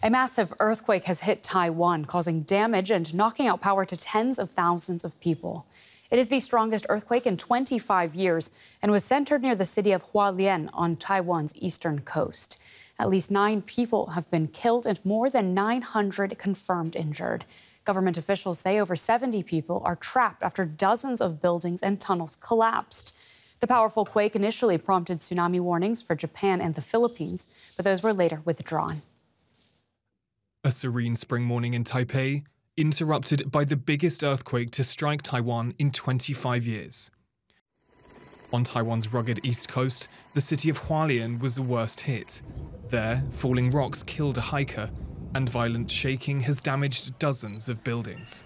A massive earthquake has hit Taiwan, causing damage and knocking out power to tens of thousands of people. It is the strongest earthquake in 25 years and was centered near the city of Hualien on Taiwan's eastern coast. At least 9 people have been killed and more than 900 confirmed injured. Government officials say over 70 people are trapped after dozens of buildings and tunnels collapsed. The powerful quake initially prompted tsunami warnings for Japan and the Philippines, but those were later withdrawn. A serene spring morning in Taipei, interrupted by the biggest earthquake to strike Taiwan in 25 years. On Taiwan's rugged east coast, the city of Hualien was the worst hit. There, falling rocks killed a hiker, and violent shaking has damaged dozens of buildings.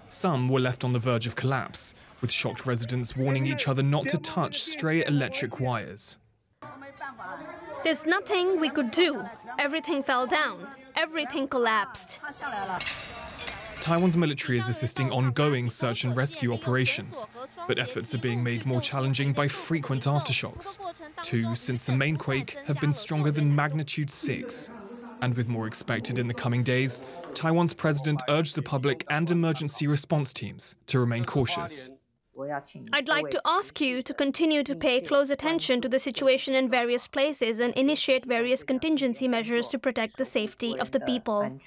Some were left on the verge of collapse, with shocked residents warning each other not to touch stray electric wires. There's nothing we could do. Everything fell down. Everything collapsed. Taiwan's military is assisting ongoing search and rescue operations, but efforts are being made more challenging by frequent aftershocks. 2 since the main quake have been stronger than magnitude 6. And with more expected in the coming days, Taiwan's president urged the public and emergency response teams to remain cautious. I'd like to ask you to continue to pay close attention to the situation in various places and initiate various contingency measures to protect the safety of the people.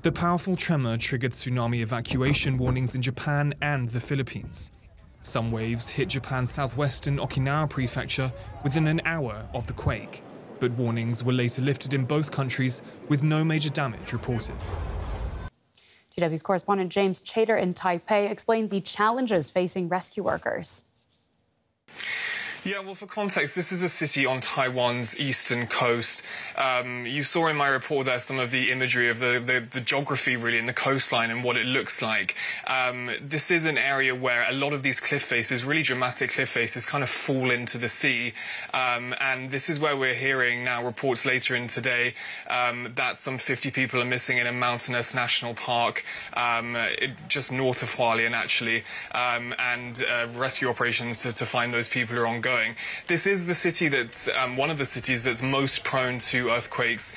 The powerful tremor triggered tsunami evacuation warnings in Japan and the Philippines. Some waves hit Japan's southwestern Okinawa prefecture within an hour of the quake, but warnings were later lifted in both countries with no major damage reported. GW's correspondent James Chater in Taipei explained the challenges facing rescue workers. Yeah, well, for context, this is a city on Taiwan's eastern coast. You saw in my report there some of the imagery of the geography, really, and the coastline and what it looks like. This is an area where a lot of these cliff faces, really dramatic cliff faces, kind of fall into the sea. And this is where we're hearing now reports later in today that some 50 people are missing in a mountainous national park just north of Hualien, actually, and rescue operations to find those people who are ongoing. This is the city that's one of the cities that's most prone to earthquakes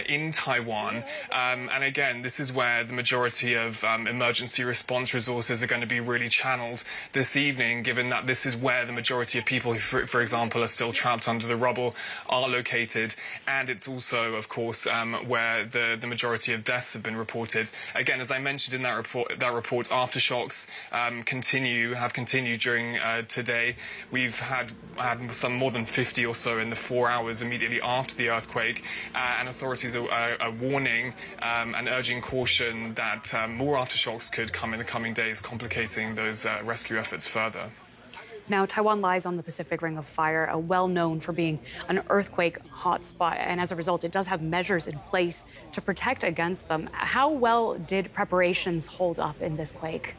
in Taiwan. And again, this is where the majority of emergency response resources are going to be really channeled this evening, given that this is where the majority of people who, for example, are still trapped under the rubble are located. And it's also, of course, where the majority of deaths have been reported. Again, as I mentioned in that report, aftershocks have continued during today. We've had some more than 50 or so in the 4 hours immediately after the earthquake, and authorities are warning and urging caution that more aftershocks could come in the coming days, complicating those rescue efforts further. Now, Taiwan lies on the Pacific Ring of Fire, well known for being an earthquake hotspot, and as a result, it does have measures in place to protect against them. How well did preparations hold up in this quake?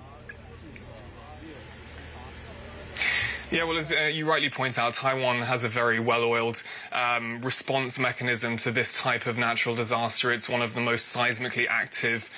Yeah, well, as you rightly point out, Taiwan has a very well-oiled response mechanism to this type of natural disaster. It's one of the most seismically active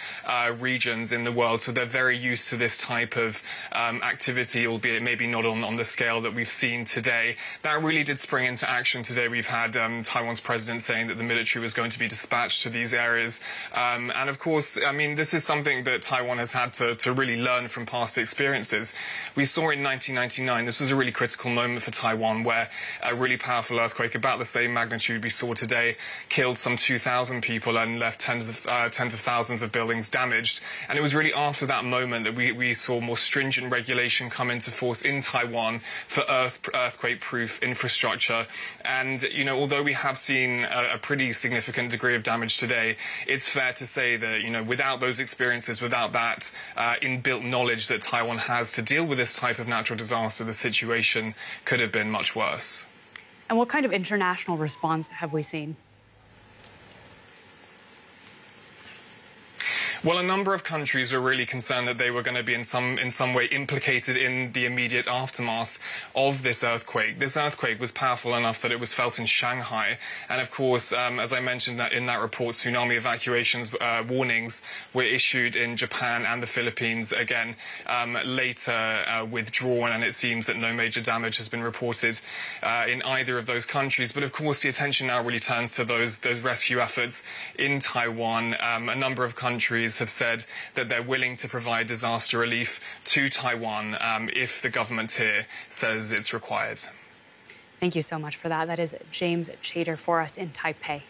regions in the world, so they're very used to this type of activity, albeit maybe not on the scale that we've seen today. That really did spring into action today. We've had Taiwan's president saying that the military was going to be dispatched to these areas. And of course, I mean, this is something that Taiwan has had to really learn from past experiences. We saw in 1999, this was a really critical moment for Taiwan, where a really powerful earthquake about the same magnitude we saw today killed some 2,000 people and left tens of thousands of buildings damaged. And it was really after that moment that we saw more stringent regulation come into force in Taiwan for earthquake-proof infrastructure. And, you know, although we have seen a pretty significant degree of damage today, it's fair to say that, you know, without those experiences, without that inbuilt knowledge that Taiwan has to deal with this type of natural disaster, the situation could have been much worse. And what kind of international response have we seen? Well, a number of countries were really concerned that they were going to be in some way implicated in the immediate aftermath of this earthquake. This earthquake was powerful enough that it was felt in Shanghai. And of course, as I mentioned in that report, tsunami evacuations warnings were issued in Japan and the Philippines, again, later withdrawn. And it seems that no major damage has been reported in either of those countries. But of course, the attention now really turns to those rescue efforts in Taiwan. A number of countries have said that they're willing to provide disaster relief to Taiwan if the government here says it's required. Thank you so much for that. That is James Chater for us in Taipei.